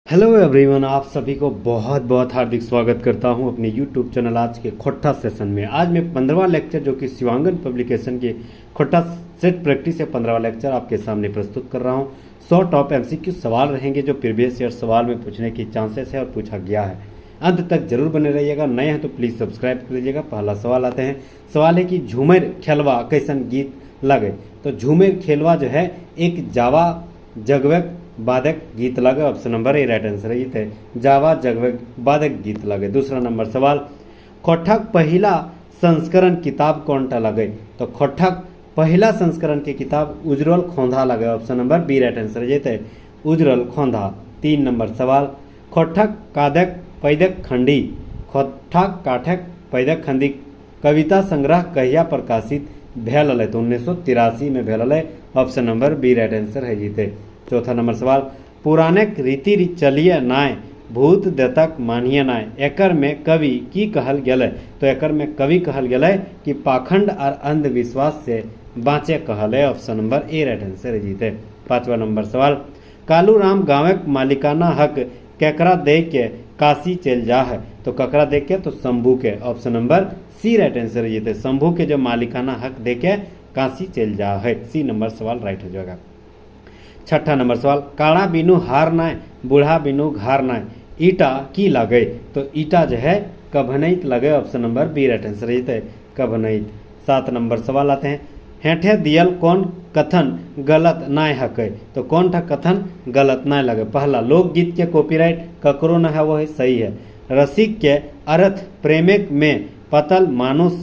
Hello everyone, आप सभी को बहुत बहुत हार्दिक स्वागत करता हूं अपने यूट्यूब चैनल आज के खोट्टा सेशन में। आज मैं 15वां लेक्चर जो कि शिवांगन पब्लिकेशन के खोट्टा सेट प्रैक्टिस है 15वां लेक्चर आपके सामने प्रस्तुत कर रहा हूं। 100 टॉप एमसीक्यू सवाल रहेंगे जो प्रीवियस ईयर सवाल में पूछने की चांसेस है और पूछा गया है। अंत तक जरूर बने रहिएगा। नए हैं तो प्लीज़ सब्सक्राइब कर लीजिएगा। पहला सवाल आते हैं। सवाल है कि झूमर खेलवा कैसन गीत लगे। तो झूमर खेलवा जो है एक जावा जगवक बाधक गीत लगे। Option number A right answer है। थे जावा जगवक बाधक गीत लगे। दूसरा नंबर सवाल, खोठक पहला संस्करण किताब कौन टा लगे। तो खोठक पहला संस्करण की किताब उज्ज्वल खोंधा लगे। Option number B right answer है। थे उज्ज्वल खोंधा। 3 नंबर सवाल, खोठक कादक पैदक खंडी खोठक काठक पैदक खंडी कविता संग्रह कहिया प्रकाशित भेल है। तो 1983 में भेल है। Option number B right answer है। जीते। चौथा नंबर सवाल, पुराणक रीति चलिए नाय भूत देतक मानिए नाय एकर में कवि की कहल गेल। तो एकर में कवि कहल गेल कि पाखंड और अंधविश्वास से बाँचे कहल है। Option number A right answer है। जीते। 5वां नंबर सवाल, कालू राम गाँवक मालिकाना हक केकरा दे के काशी चल जा है। तो ककरा दे के, तो शंभू के। Option number C right answer है। जीते। शंभू के जो मालिकाना हक दे के काशी चल जा है। सी नंबर सवाल राइट हो जाएगा। 6ठा नंबर सवाल, काड़ा बिनु हार नाय बूढ़ा बिनु घार नाय ईटा की लगे। तो ईटा जो है कभनैत लगे। Option number B right answer है। कभनैत। 7 नंबर सवाल आते हैं। हेठे दियल कौन कथन गलत नाय हके। तो कौन था कथन गलत नाय लगे। पहला, लोकगीत के कॉपीराइट ककरो न है वो है सही है। रसिक के अर्थ प्रेमिक में पतल मानुष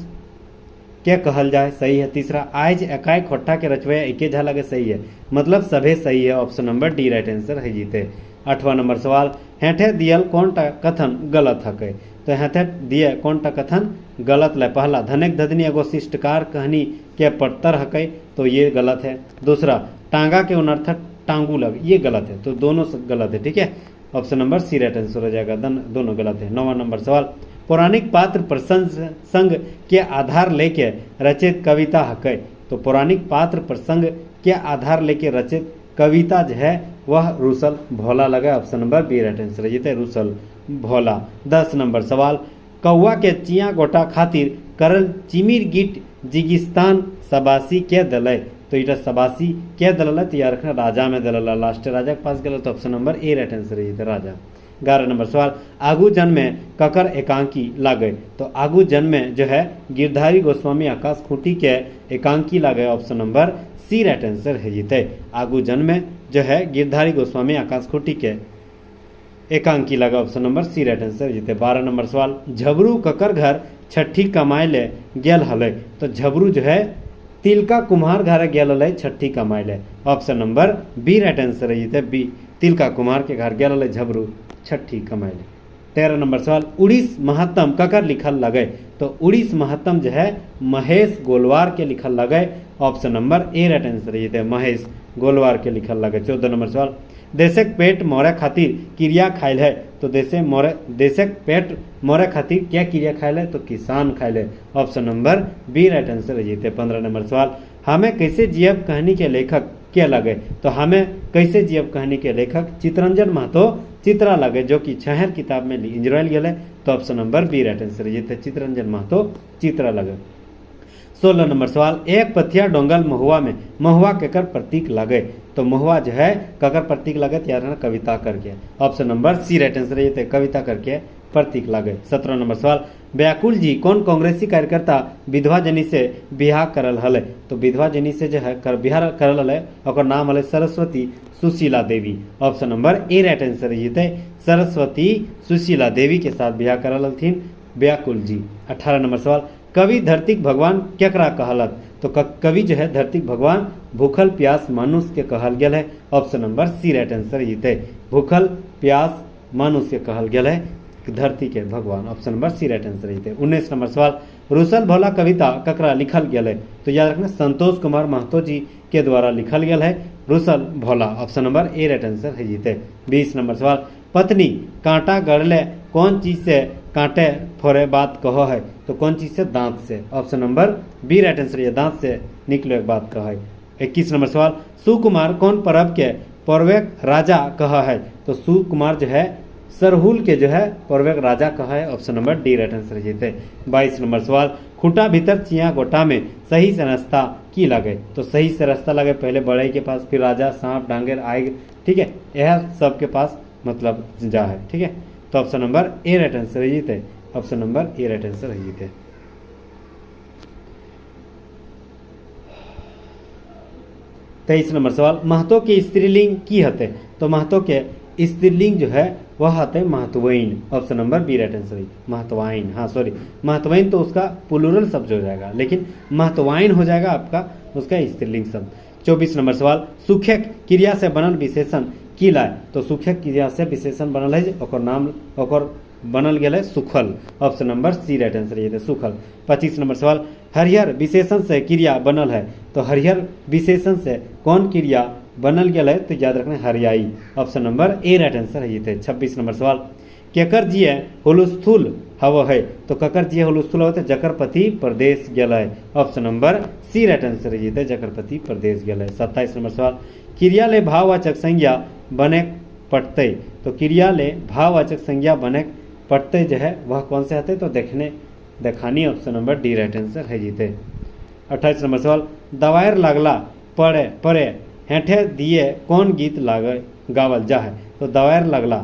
क्या कहल जाए सही है। तीसरा, आयज एकाई खोट्टा के रचवे एके झा लगे सही है। मतलब सभे सही है। Option number D right answer है। जीते। 8वां नंबर सवाल, हेठे दियल कौन टा कथन गलत हके। तो हेठे दिए कौन टा कथन गलत है। पहला, धनक धदनी एगो शिष्टकार कहनी के पड़तर हके। तो ये गलत है। दूसरा, टांगा के उनर्थक टांगू लगे, ये गलत है। तो दोनों गलत है। ठीक है। Option number C right answer हो जाएगा। दोनों गलत है। 9वां नंबर सवाल, पौराणिक पात्र प्रसंग के आधार लेके रचित कविता हकै। तो पौराणिक पात्र प्रसंग के आधार लेके रचित कविता जो है वह रूसल भोला लगा। Option number B right answer है। रूसल भोला। 10 नंबर सवाल, कौआ के चिया गोटा खातिर करल चिमिर गीट जिगिस्तान सबासी के दल। तो इटा सबासी के दल तो यार रखना राजा में दल लास्ट राजा के पास गल। तो option number A right answer है। राजा। 11 नंबर सवाल, आगू जन्मे ककर एकांकी लागे। तो आगू जन्मे जो है गिरधारी गोस्वामी आकाश खूंटी के एकांकी लागे। Option number C right answer है। जीते। आगू जन्मे जो है गिरधारी गोस्वामी आकाश खूंटी के एकांकी लगा। Option number C right answer. जीते। 12 नंबर सवाल, झबरू ककर घर छठी कमाए ले गेल हले। तो झबरू जो है तिलका कुम्हार घर गेल हले छठी कमाए ले। Option number B right answer है। जीते। बी तिलका कुम्हार के घर गेल हले झबरू छठी कमाए। 13 नंबर सवाल, उड़ीस महत्तम ककर लिखल लगे। तो उड़ीस महत्तम जो है महेश गोलवार के लिखल लगे। Option number A right answer है। महेश गोलवार के लिखल लगे। 14 नंबर सवाल, देशक पेट मोरे खातिर क्रिया खाइल है। तो देशक पेट मोरे खातिर क्या क्रिया खाइल है। तो किसान खाइल है। Option number B right answer है। 15 नंबर सवाल, हमें कैसे जियब कहानी के लेखक क्या लगे। तो हमें कैसे जियब कहानी के लेखक चित्रंजन महतो चित्रा लगे, जो कि छहर किताब में इंजरल गए। तो option number B right answer है। चित्रंजन महतो चित्रा लगे। 16 नंबर सवाल, एक पथिया डोंगल महुआ में महुआ केकर प्रतीक लगे। तो महुआ जो है ककर प्रतीक लगे यार कविता करके। Option number C right answer है। कविता करके प्रतीक लगे। 17 नंबर सवाल, व्याकुल जी कौन कांग्रेसी कार्यकर्ता विधवा जनी से बिहार करल हले। तो विधवा जनी से जो है बिहार करल हले और नाम हले Saraswati Sushila Devi. Option number A right answer है। सरस्वती सुशीला देवी के साथ बिहार करल हलथिन व्याकुल जी। 18 नंबर सवाल, कवि धरती भगवान केकरा कहलत। तो कवि जो है धरती भगवान भूखल प्यास मानुष के कहल गेल है। Option number C right answer है। भूखल प्यास मानुष के कहल गेल है धरती के भगवान। Option number C right answer है। 19 नंबर सवाल, रूसल भोला कविता ककरा लिखल गेल है। तो याद रखना संतोष कुमार महतो जी के द्वारा लिखल गेल है रूसल भोला। Option number A right answer है। 20 नंबर सवाल, पत्नी कांटा गड़ले कौन चीज से कांटे फोड़े बात कहो है। तो कौन चीज से, दांत से। Option number B right answer है। दांत से निकलो एक बात कहो है। 21 नंबर सवाल, सुकुमार कौन परब के पौरवक राजा कहा है, तो सुकुमार जो है सरहुल के जो है पौरवक राजा कहा है। Option number D right answer जीते। 22 नंबर सवाल, खूंटा भीतर चिया गोटा में सही से रास्ता की लगे, तो सही से रास्ता लगे पहले बड़े के पास, फिर राजा सांप डांगर आए, ठीक है, यह सबके पास मतलब जा है, ठीक है। तो option number A right answer जीते। Option number A right answer जीते। 23 नंबर सवाल, महतो के स्त्रीलिंग की हते, तो महतो के स्त्रीलिंग जो है वह हते महतवैन। Option number B right answer महतवाइन, हाँ सॉरी महतवैन तो उसका प्लूरल शब्द हो जाएगा, लेकिन महतवाइन हो जाएगा आपका उसका स्त्रीलिंग शब्द। 24 नंबर सवाल, सुखेक क्रिया से बनल विशेषण की लाए, तो सुखेक क्रिया से विशेषण बनल है ओकर नाम ओकर बनल गया है सुखल। Option number C right answer ये सुखल। 25 नंबर सवाल, हरिहर विशेषण से क्रिया बनल है, तो हरिहर विशेषण से कौन क्रिया बनल गया है, तो याद रखना हरियाई। Option number A right answer है ये। 26 नंबर सवाल, केकर जिये हुलस्थुल हव है, तो ककर जिये हुलस्थुल हव जकर पति प्रदेश गया है। Option number C right answer है ये जकर पति प्रदेश गया है। 27 नंबर सवाल, क्रिया ले भाववाचक संज्ञा बने पटते, तो क्रिया ले भाववाचक संज्ञा बने पटते जो है वह कौन से आते, तो देखने देखानी। Option number D right answer है जीते। 28 नंबर सवाल, दवायर लागला पड़े पड़े हेठे दिए कौन गीत लागे गावल जा है, तो दवायर लगला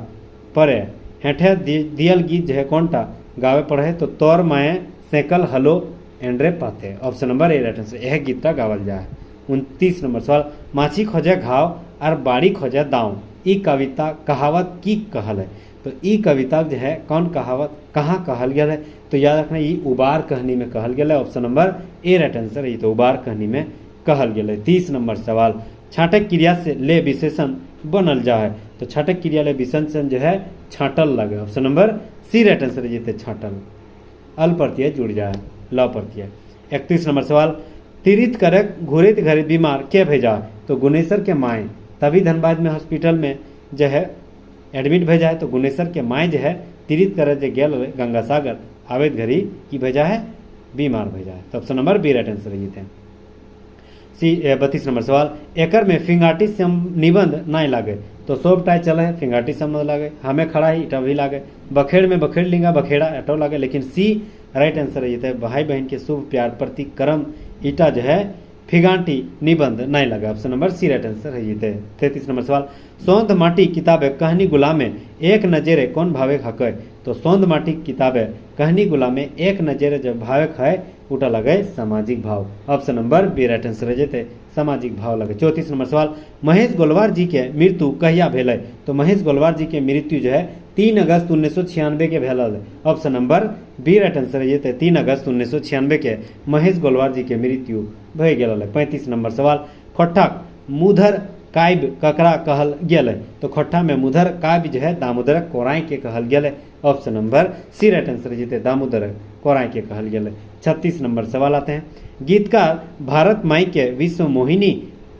पड़े हेठे दियल गीत जो है कौनटा गावे पड़े, तो तोर माए सेकल हलो एंड्रे पाते। Option number A right answer यह गीतटा गावल जा है। 29 नंबर सवाल, माछी खोजे घाव और बाड़ी खोजे दाव, ई कविता कहावत की कहल है, तो ई कविता जो है कौन कहावत कहाँ कहल गया है, तो याद रखना ये उबार कहनी में कहल गया है। Option number A right answer है, तो उबार कहनी में कहल गया है। 30 नंबर सवाल, छाटक क्रिया से ले विशेषण बनल जा है, तो छाटक क्रिया ले विशेषण जो है छाटल लगे। Option number C right answer जीते छाटल। अल प्रत्यय जुड़ जाए ल प्रत्यय। 31 नंबर सवाल, तीर्थ करक घुरित घरे बीमार के भेजा, तो गुनेश्वर के माए, तभी धनबाद में हॉस्पिटल में जो है एडमिट भेजा है, तो गुनेश्वर के माए जो है तीर्थ करे जो गेल गंगा सागर आवेद घरी की भेजा है बीमार भेजा है। तो option number B right answer जीते हैं। 32 नंबर सवाल, एकर में फिंगाटी निबंध नहीं लागे, तो सब टाई चले है फिंगाटी संबंध लागे, हमें खड़ा ही इटा भी लागे, बखेड़ में बखेड़ लिंगा बखेड़ा एटो लागे, लेकिन सी राइट आंसर है भाई बहन के शुभ प्यार प्रति कर्म ईटा जो है फिगांटी निबंध नहीं लगा। Option number C right answer है जीते। 33 नंबर सवाल, सौंध माटी किताबे कहनी गुलामे एक नजरे कौन भावेक हक, तो सौंध माटी किताबे कहनी गुलामे एक नजरे जब भावेक है उठा लगे सामाजिक भाव। Option number B right answer है जीते सामाजिक भाव लगे। 34 नंबर सवाल, महेश गोलवार जी के मृत्यु कहिया भेल, तो महेश गोलवार जी के मृत्यु जो है 3 अगस्त 1996 के भेल। Option number B right answer है 3 अगस्त 1996 के महेश गोलवार जी के मृत्यु भय गेल। 35 नंबर सवाल, खोट्ठा मुधर काव्य ककरा कहल गेल, तो खोट्ठा में मुधर काव्य जो है दामोदर कोराय के कहल गेल। Option number C right answer जीते दामोदर कोराय के कहल गेल। 36 नंबर सवाल आते हैं, गीतकार भारत माई के विश्व मोहिनी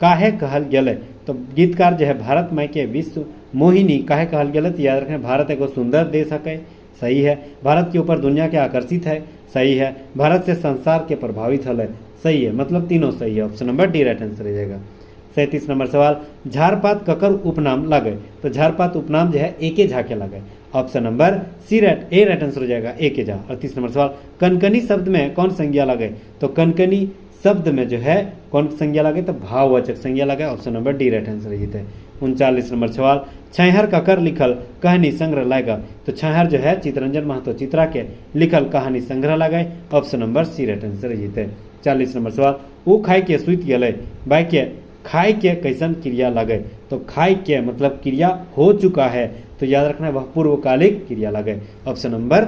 काहे कहल गेल, तो गीतकार जो है भारत माई के विश्व मोहिनी काहे कहल गेल, तो याद रखें भारत एगो सुंदर देश है, सही है, भारत के ऊपर दुनिया के आकर्षित है, सही है, भारत से संसार के प्रभावित हल, सही है, मतलब तीनों सही है। Option number D right answer हो जाएगा। 37 नंबर सवाल, झारपात ककर उपनाम लगे, तो झारपात उपनाम जो है एके झा के लगे। ऑप्शन नंबर सी राइट ए राइट आंसर हो जाएगा एके झा। 38 नंबर सवाल, कनकनी शब्द में कौन संज्ञा लगे, तो कनकनी शब्द में जो है कौन संज्ञा लगे, तो भाववाचक संज्ञा लगे। Option number D right answer जीते। 39 नंबर सवाल, छैहर ककर लिखल कहानी संग्रह लाएगा, तो छैहर जो है चितरंजन महतो चित्रा के लिखल कहानी संग्रह लगाए। Option number C right answer जीते। 40 नंबर सवाल, ऊ खाई के सुत गए बाई के खाई के कैसन क्रिया लगे, तो खाई के मतलब क्रिया हो चुका है, तो याद रखना है वह पूर्वकालिक क्रिया लगे। ऑप्शन नंबर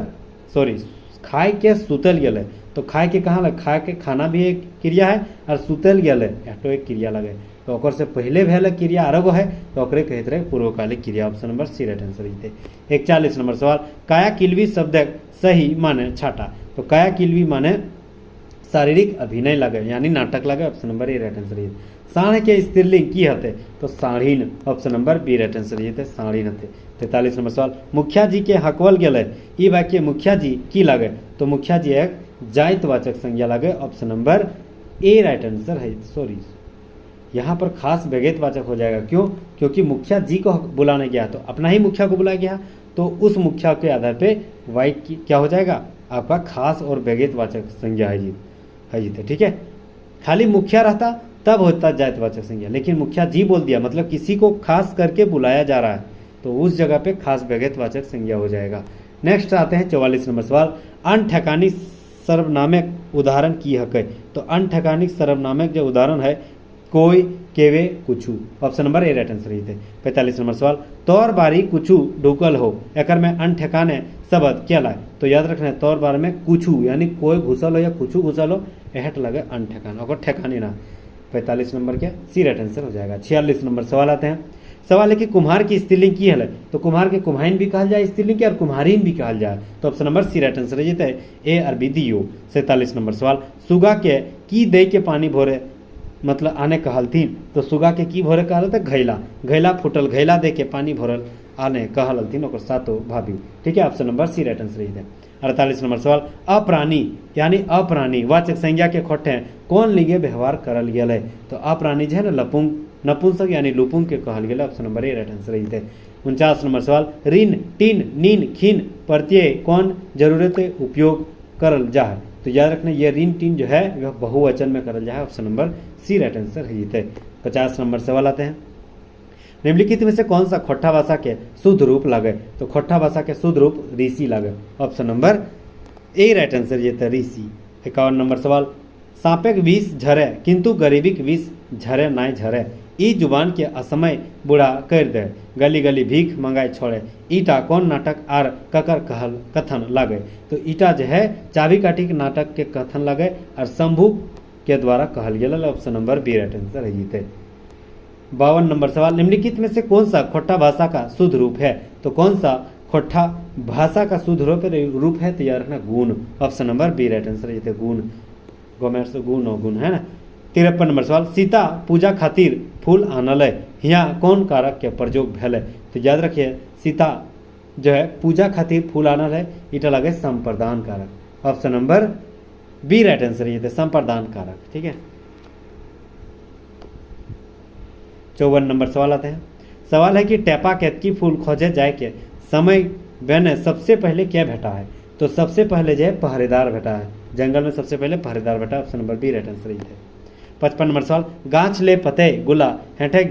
खाई के सुतल गए, तो खाई के कहाँ लगे, खाए के खाना भी एक क्रिया है और सुतल गए एटो एक क्रिया लगे, तो ओकर से पहले भेल क्रिया अलग है, तो ओकरे कहते रहे पूर्वकालिक क्रिया। Option number C right answer जीते। 41 नंबर सवाल, काया किलवी शब्द सही माने छाटा, तो काया किलवी माने शारीरिक अभिनय लगे यानी नाटक लगे। Option number A right answer जीते। साढ़ के स्त्रीलिंग की हते, तो साढ़ीन। Option number B right answer जीते साढ़ीन हते। 43 नंबर सवाल, मुखिया जी के हकवल गए, ई वाक्य मुखिया जी की लगे, तो मुखिया जी एक जातिवाचक संज्ञा लगे। Option number A right answer है, सॉरी यहाँ पर खास विभेदवाचक हो जाएगा। क्यों? क्योंकि मुखिया जी को बुलाने गया तो अपना ही मुखिया को बुलाया गया, तो उस मुखिया के आधार पे वाई की क्या हो जाएगा? आपका खास और विभेदवाचक संज्ञा है जीत है। ठीक है, खाली मुखिया रहता तब होता जातिवाचक संज्ञा, लेकिन मुखिया जी बोल दिया मतलब किसी को खास करके बुलाया जा रहा है, तो उस जगह पे खास विभेदवाचक संज्ञा हो जाएगा। नेक्स्ट आते हैं 44 नंबर सवाल, अनठकानी सर्वनामक उदाहरण की हक है। तो अनठकानी सर्वनामक जो उदाहरण है कोई, केवे, कुछू। Option number A right answer है। 45 नंबर सवाल, तौर बारी कुछू ढुकल हो एकर में अनठकाने शब्द क्या लाए? तो याद रखना है तौर बार में कुछू यानी कोई घुसल हो या कुछू घुसल हो, एहट लगे अनठकान और ठेकानी ना। 45 नंबर क्या सी राइट आंसर हो जाएगा। 46 नंबर सवाल आते हैं, सवाल है कि कुम्हार की स्त्रीलिंग की है, तो कुम्हार के कुम्हाइन भी कहल जाए स्त्रीलिंग के और कुम्हारीन भी कहल जाए, तो option number C right answer है ए और बी दियो। 47 नंबर सवाल, सुगा के की दे के पानी भोरे मतलब आने कहलथिन, तो सुगा के की भोरे कहल थे घैला, घैला फुटल घैला दे के पानी भोरल आने कहलथिन और सातो भाभी। ठीक है, option number C right answer है। 48 नंबर सवाल, अप्राणी यानी अप्राणी वाचक संज्ञा के खोटे कौन लिगे व्यवहार करल गेल है? तो अप्राणी जो है ना लपुंग नपुंसक यानी लुपुंग के कहल गेल, option number A right answer है। 49 नंबर सवाल, ऋण टीन नीन खीन प्रत्यय कौन जरूरत उपयोग करल जा है? तो याद रखना ये ऋण टीन जो है वह बहुवचन में करल जाए, option number C right answer है। 50 नंबर सवाल आते हैं, निम्नलिखित में से कौन सा खोट्ठा भाषा के शुद्ध रूप लागे? तो खोट्ठा भाषा के शुद्ध रूप ऋषि लागे, option number A right answer ये था ऋषि। 51 नंबर सवाल, सांपेक विष झरे किंतु गरीबीक विष झरे नाय झरे, ई जुबान के असमय बुढ़ा कर दे, गली गली भीख मंगाए छोड़े, ईटा कौन नाटक आर ककर कहल कथन लागे? तो ईटा जो है चाबी काठी के नाटक के कथन लागे और शंभू के द्वारा कहल गेल, option number B right answer है। 52 नंबर सवाल, निम्नलिखित में से कौन सा खोट्ठा भाषा का शुद्ध रूप है? तो कौन सा खोट्ठा भाषा का शुद्ध रूप है? तो याद रखना गुण, option number B right answer है। गुण गौमेर से गुण और गुण है ना। 53 नंबर सवाल, सीता पूजा खातिर फूल आनल है, यहाँ कौन कारक के प्रयोग भेल है? तो याद रखिए सीता जो है पूजा खातिर फूल आनल है, इटा लगे संप्रदान कारक, option number B right answer ये थे संप्रदान कारक। ठीक है, 54 नंबर सवाल आते हैं, सवाल है कि टेपा केतकी फूल खोजे जाए के समय बने सबसे पहले क्या भेटा है? तो सबसे पहले जो है पहरेदार भेटा है, जंगल में सबसे पहले पहरेदार भेटा, option number B right answer ये थे। 55 नंबर सवाल, गाछ ले पते गुला हेठे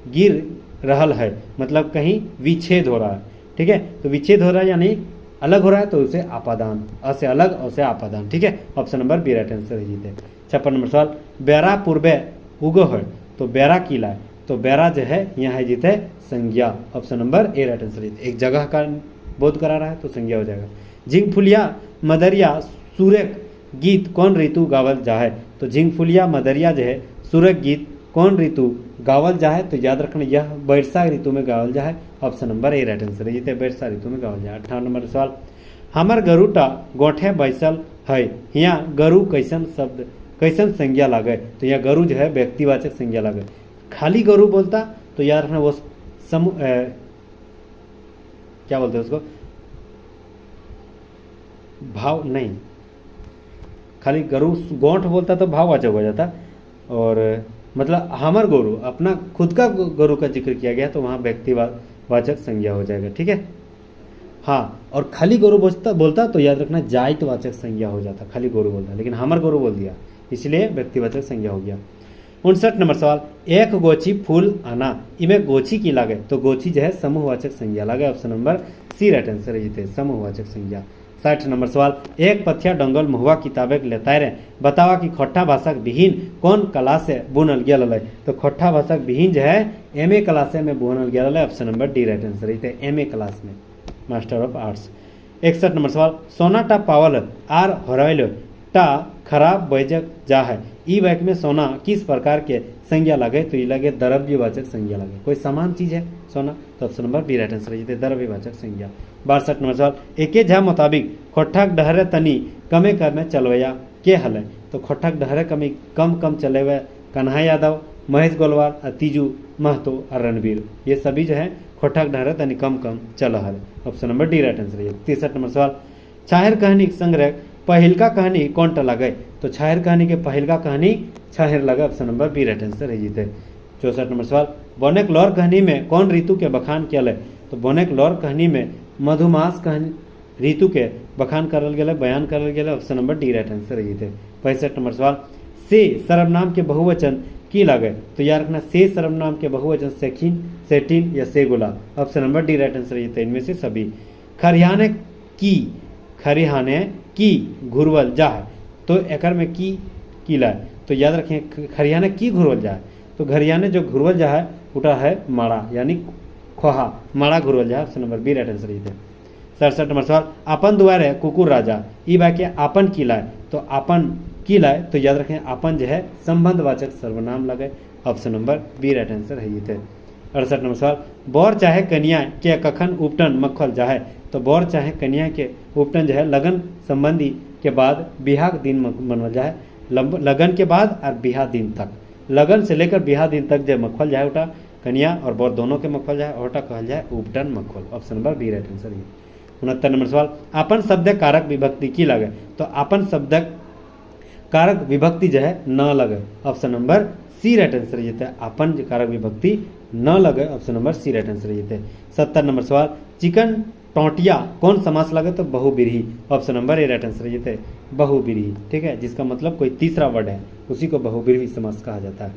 गिर रहल है मतलब कहीं विच्छेद हो रहा है। ठीक है, तो विच्छेद हो रहा है यानी अलग हो रहा है, तो उसे आपादान, अ से अलग और से आपादान। ठीक है, option number B right answer है। 56 नंबर सवाल, बेरा पूर्वे उगो है, तो बेरा किला है, तो बेरा जो है यहाँ है जीते संज्ञा, option number A right answer. एक जगह का बोध करा रहा है तो संज्ञा हो जाएगा। झिंगफुलिया मदरिया सूरक गीत कौन ऋतु गावल जा है? तो झिंगफुलिया मदरिया जो है सूरक गीत कौन ऋतु गावल जा है? तो याद रखना यह वर्षा ऋतु में गावल जा है, option number A right answer है। ये वर्षा ऋतु में गावल जा है। 58 नंबर सवाल, हमर गरुटा गोठे बैसल है, यहाँ गरु कैसन शब्द कैसन संज्ञा लागे? तो यहाँ गरु जो है व्यक्तिवाचक संज्ञा लागे। खाली गरु बोलता तो याद रखना वो समूह क्या बोलते हैं उसको, भाव नहीं, खाली गरु गोंठ बोलता तो भाववाचक हो जाता, और मतलब हमर गरु अपना खुद का गरु का जिक्र किया गया तो वहाँ व्यक्तिवाचक संज्ञा हो जाएगा। ठीक है, हाँ, और खाली गरु बोलता तो याद रखना जातिवाचक संज्ञा हो जाता, खाली गरु बोलता, लेकिन हमर गरु बोल दिया इसलिए व्यक्तिवाचक संज्ञा हो गया। 59 नंबर सवाल, एक गोची फूल आना, इमें गोची की लागे? तो गोची जो है समूहवाचक संज्ञा लागे, option number C right answer है जीते समूहवाचक संज्ञा। 60 नंबर सवाल, एक पथिया डंगल महुआ किताबे लेताय रे, बतावा कि खोट्ठा भाषा विहीन कौन कला से बुनल गेल है? तो खोट्ठा भाषा विहीन जो है एमए क्लास में बुनल गेल है, option number D right answer है एमए क्लास में, मास्टर ऑफ आर्ट्स। 61 नंबर सवाल, सोना टा पावल आर हरैल टा खराब बैजक जा है, ई वाक्य में सोना किस प्रकार के संज्ञा लगे? तो ये लगे द्रव्यवाचक संज्ञा लगे, कोई समान चीज है सोना, तो option number B right answer है द्रव्यवाचक संज्ञा। 62 नंबर सवाल, एके झा मुताबिक खोट्ठाक डहरे तनी कमे करने चलवैया के हल है? तो खोट्ठाक डहरे कमी कम चलेवे कन्हा यादव, महेश गोलवार और तीजू महतो और रणवीर, ये सभी जो है खोट्ठाक डहरे तनी कम चल हल, option number D right answer है। 63 नंबर सवाल, छाहर कहनी संग्रह पहिलका कहानी कौन टा लगे, तो छाहेर कहानी के पहिलका कहानी छाहेर लगे, option number B right answer है जीते। 64 नंबर सवाल, बोनेक लॉर कहानी में कौन ऋतु के बखान किया, तो बोनेक लॉर कहानी में मधुमास कहानी ऋतु के बखान करल गेल, बयान करल गेल, option number D right answer है जीते। 65 नंबर सवाल, से सर्वनाम के बहुवचन की लगे, तो याद रखना से सर्वनाम के बहुवचन सेखिन, सेटिन या सेगुला, option number D right answer है इनमें से सभी। खरिहाने की घुरवल जा है, तो एकर में की लाए, तो याद रखें खरिहाने की घुरवल जा है, तो खरिहाने जो घुरवल जा है उठा है माड़ा यानी खोहा, माड़ा घुरवल जा है, option number B right answer है। 67 नंबर सवाल, आपन दुआरे कुकुर राजा, ई वाक्य आपन की लाए, तो आपन की लाए, तो याद रखें आपन जो है संबंधवाचक सर्वनाम लगे, option number B right answer है ये। 68 नंबर सवाल, बोर चाहे कन्या के कखन उपटन मखल जाए, तो बोर चाहे कन्या के उपटन जो है लगन संबंधी के बाद बिहार दिन मनवल जाए, लगन के बाद और बिहा दिन तक, लगन से लेकर बिहा दिन तक जो मखल जाए उठा कन्या और बोर दोनों के मखल जाए, ओटा कहल जाए उपटन मखल, option number B right answer है। 69 नंबर सवाल, आपन शब्द कारक विभक्ति की लगे, तो आपन शब्द कारक विभक्ति जो है न लगे, option number C right answer ये। आपन कारक विभक्ति न लगे, option number C right answer ये। 70 नंबर सवाल, चिकन टोटिया कौन समास लगे, तो बहुबिरही, option number A right answer ये बहुबिरही, ठीक है, जिसका मतलब कोई तीसरा वर्ड है उसी को बहुबिरही समास कहा जाता है।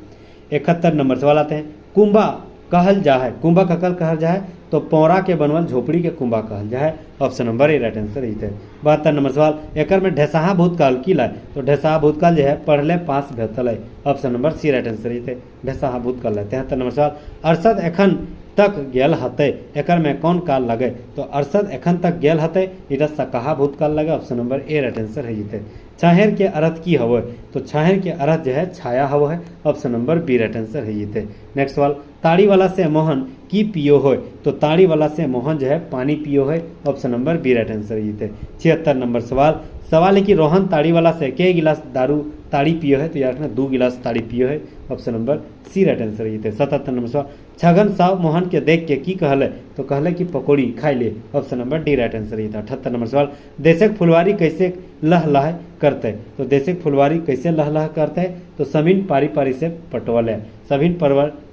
71 नंबर सवाल आते हैं, कुंभा कहल जा है, कुंभा ककल कहल जाए, तो पौरा के बनवल झोपड़ी के कुंभा कहल जाए, option number A right answer है। 72 नंबर सवाल, एकर में ढेसाहा भूतकाल की लाए, तो ढेसाहा भूतकाल जो है पढ़ले पास भेतल है, option number C right answer है, ढेसाहा भूतकाल है। 73 नंबर सवाल, अरसद एखन तक गेल हते, एकर में कौन काल लगे, तो अरसद एखन तक गेल हते, इटा सकाहा भूतकाल लगे, option number A right answer है। छाहेर के अर्थ की हवो, तो छाहेर के अर्थ जो है छाया हवो है, option number B right answer है। नेक्स्ट सवाल, ताड़ी वाला से मोहन की पियो हो, तो ताड़ी वाला से मोहन जो है पानी पियो है, option number B right answer है। 76 नंबर सवाल है कि रोहन ताड़ी वाला से के गिलास दारू ताड़ी पियो है, तो यार रखना 2 गिलास ताड़ी पियो है, option number C right answer है। 77 नंबर सवाल, छगन साव मोहन के देख के की कहले, तो कहले कि पकौड़ी खाई ले, option number D right answer है। 78 नंबर सवाल, देशक फुलवारी कैसे लह लह करते, तो देशक फुलवारी कैसे लह लह करते, तो सभिन पारी पारी से पटवले, सभिन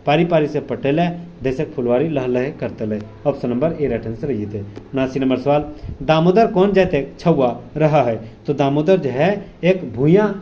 पारी पारी से पटेले, देशक फुलवारी लह लह करते, option number A right answer है। 79 नंबर सवाल, दामोदर कौन जाते छुआ रहा है, तो दामोदर जो है एक भूया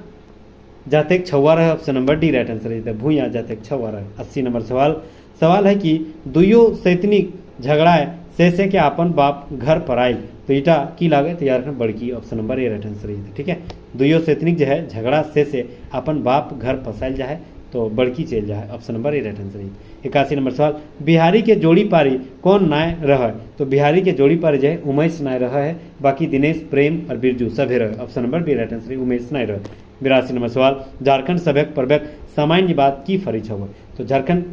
जाते छुआ रहा है, option number D right answer है, भूया जाते छुआ रहा है। 80 नंबर सवाल है कि दुयो सैतनिक झगड़ाए से के आपन बाप घर पर आई, तो ईटा की लागे, तो यार बड़की, option number A right answer है, ठीक है। दुयो सैतनिक जो है झगड़ा से अपन बाप घर फंसाइल जाए, तो बड़की चल जाए, option number A right answer है। 81 नंबर सवाल, बिहारी के जोड़ी पारी कौन नाय रहा है, तो बिहारी के जोड़ी पारी जो है उमेश नाय रहा है, बाकी दिनेश प्रेम और बिरजू सभे रहे, option number B right answer है, उमेश नाय रहे। 82 नंबर सवाल, झारखंड सभ्यक परबेक सामान्य बात की फरिच हो, तो झारखंड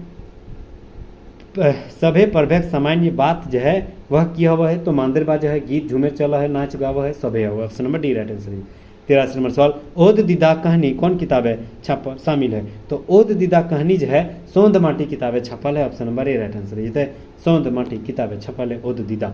सभे परभेक सामान्य बात जो है वह की हवा है, तो मांदिरबा जो है गीत झूमे चला है, नाच गावा है, सभे हवा, option number D right answer है। 83 नंबर सवाल, ओद दीदा कहानी कौन किताबें छप शामिल है, तो ओद दीदा कहानी जो है सौंध माटी किताबें छपल है, option number A right answer है, सौंध माटी किताबें छपल है ओद दीदा।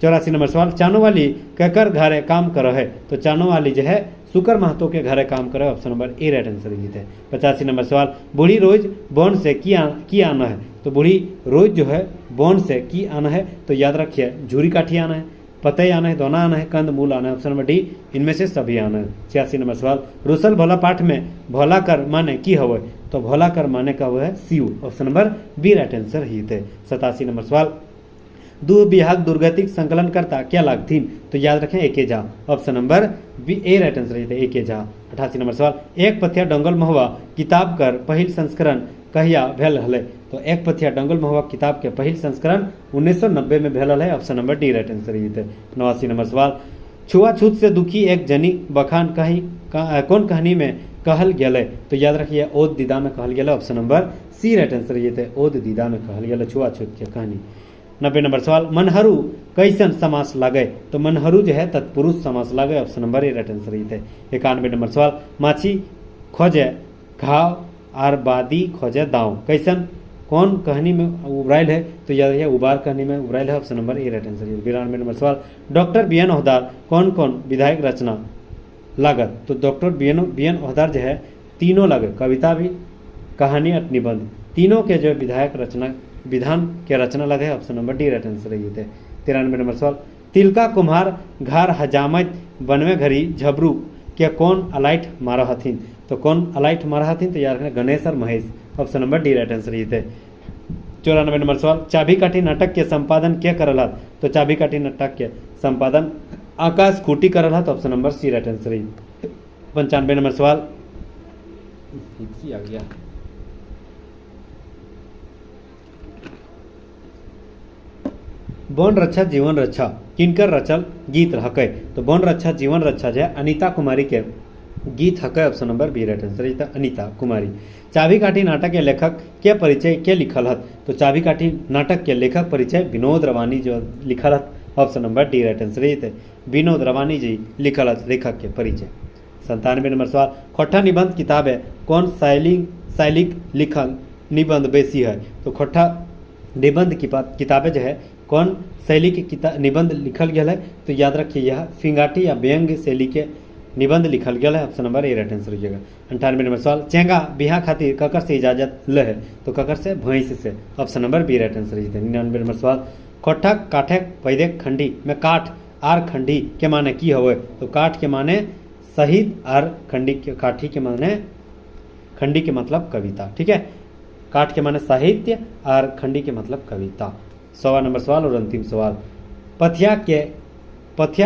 84 नंबर सवाल, चानो वाली केकर घरे काम कर है, तो चानो वाली जो है सुकर महतो के घरे काम करे, option number A right answer है। 85 नंबर सवाल, बूढ़ी रोज बौन से की आना है, तो बूढ़ी रोज जो है बौन से की आना है, तो याद रखिए झूरी काठी आना है, पतई आना है, दोना आना है, कंद मूल आना है, ऑप्शन नंबर डी इनमें से सभी आना है। 86 नंबर सवाल, रुसल भोला पाठ में भोला कर माने की हवे, तो भोला कर माने का हुआ है Shiva, option number B right answer ही थे। 87 नंबर सवाल, दो बिहाग दुर्गतिक संकलन करता क्या लागथीन, तो याद रखें एके झा, ऑप्शन नंबर बी ए राइट आंसर है एके झा। 88 नंबर सवाल, एक पथिया डंगल महुआ किताब कर पहिल संस्करण कहिया भेल हले, तो एक पथिया डंगल महुआ किताब के पहिल संस्करण 1990 में भेल है, option number D right answer है। 89 नंबर सवाल, छुआछूत से दुखी एक जनी बखान कौन कहानी में कहल गेले, तो याद रखिए ओद दीदा में कहल गेले, option number C right answer ये ओद दीदा में कहल गेले छुआछूत के कहानी। 90 नंबर सवाल, मनहरू कैसन समास लागे, तो मनहरू जो है तत्पुरुष समास लागे, option number A right answer ये। 91 नंबर सवाल, माछी खोजे घाव आर बादी खोजे दाव कैसन कौन कहानी में उबराइल है, तो याद रखिए उबार कहानी में उबराइल है, option number A right answer है। 92 नंबर सवाल, डॉक्टर बी एन ओहदार कौन कौन विधायक रचना लागत। तो डॉक्टर बी एन ओहदार जो है तीनों लागत, कविता भी, कहानी और निबंध, तीनों के जो विधान के रचना लगे है। Option number D right answer रही है। 93 नंबर सवाल, तिलका कुम्हार घर हजामत बनवे घड़ी झबरू के कौन अलाइट मारा हथिन। तो कौन अलाइट मारा हथिन, तो याद रखना गणेश और Mahesh. Option number D right answer रही है। 94 नंबर सवाल, चाबी काठी नाटक के संपादन के करल हत। तो चाबी काठी नाटक के संपादन आकाश खूटी करल हत। Option number C right answer रही। 95 नंबर सवाल, आ गया वन रक्षा जीवन रक्षा किनकर रचल गीत हकै। तो वन रक्षा जीवन रक्षा जो है अनीता कुमारी के गीत हकै। Option number B right answer है अनीता कुमारी। चाबी काठी नाटक के लेखक के परिचय के लिखल हत। तो चाबी काठी नाटक के लेखक परिचय विनोद रवानी जो लिखल हत। Option number D right answer है विनोद रवानी जी लिखल हत लेखक के परिचय। 97 नंबर सवाल, खोट्ठा निबंध किताब है कौन शैलिक लिखल निबंध बेसी है। तो खोट्ठा निबंध किताबें जो है कौन शैली के निबंध लिखल गया है। तो याद रखिए यह फिंगाटी या व्यंग्य शैली के निबंध लिखल गया है। Option number A right answer रहिएगा। 98 नंबर सवाल, चेंगा बिहा खातिर ककर से इजाजत ले है। तो ककर से, भैंस से। Option number B right answer रही है। 99 नंबर सवाल, खोट्ठा काठे पैदे खंडी में काठ आर खंडी के माने की हवे। तो काठ के माने शहीद और काठी के माने खंडी के मतलब कविता। ठीक है, काठ के माने साहित्य और खंडी के मतलब कविता। 100 नंबर सवाल और अंतिम सवाल, पथिया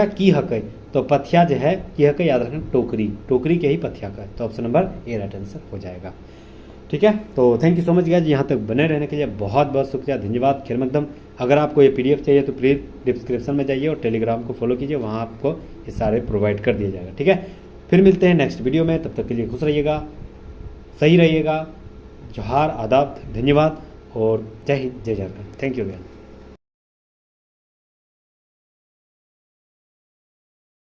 की हकै। तो पथिया जो है की हकै, याद रखना टोकरी के ही पथिया का। तो option number A right answer हो जाएगा। ठीक है, तो thank you so much guys, यहाँ तक बने रहने के लिए बहुत बहुत शुक्रिया, धन्यवाद, खैर मकदम। अगर आपको ये PDF चाहिए तो प्लीज़ डिस्क्रिप्शन में जाइए और टेलीग्राम को फॉलो कीजिए, वहाँ आपको ये सारे प्रोवाइड कर दिया जाएगा। ठीक है, फिर मिलते हैं नेक्स्ट वीडियो में, तब तक के लिए खुश रहिएगा, सही रहिएगा। जोहार, आदाब, धन्यवाद और जय हिंद, जय झारखंड। Thank you again.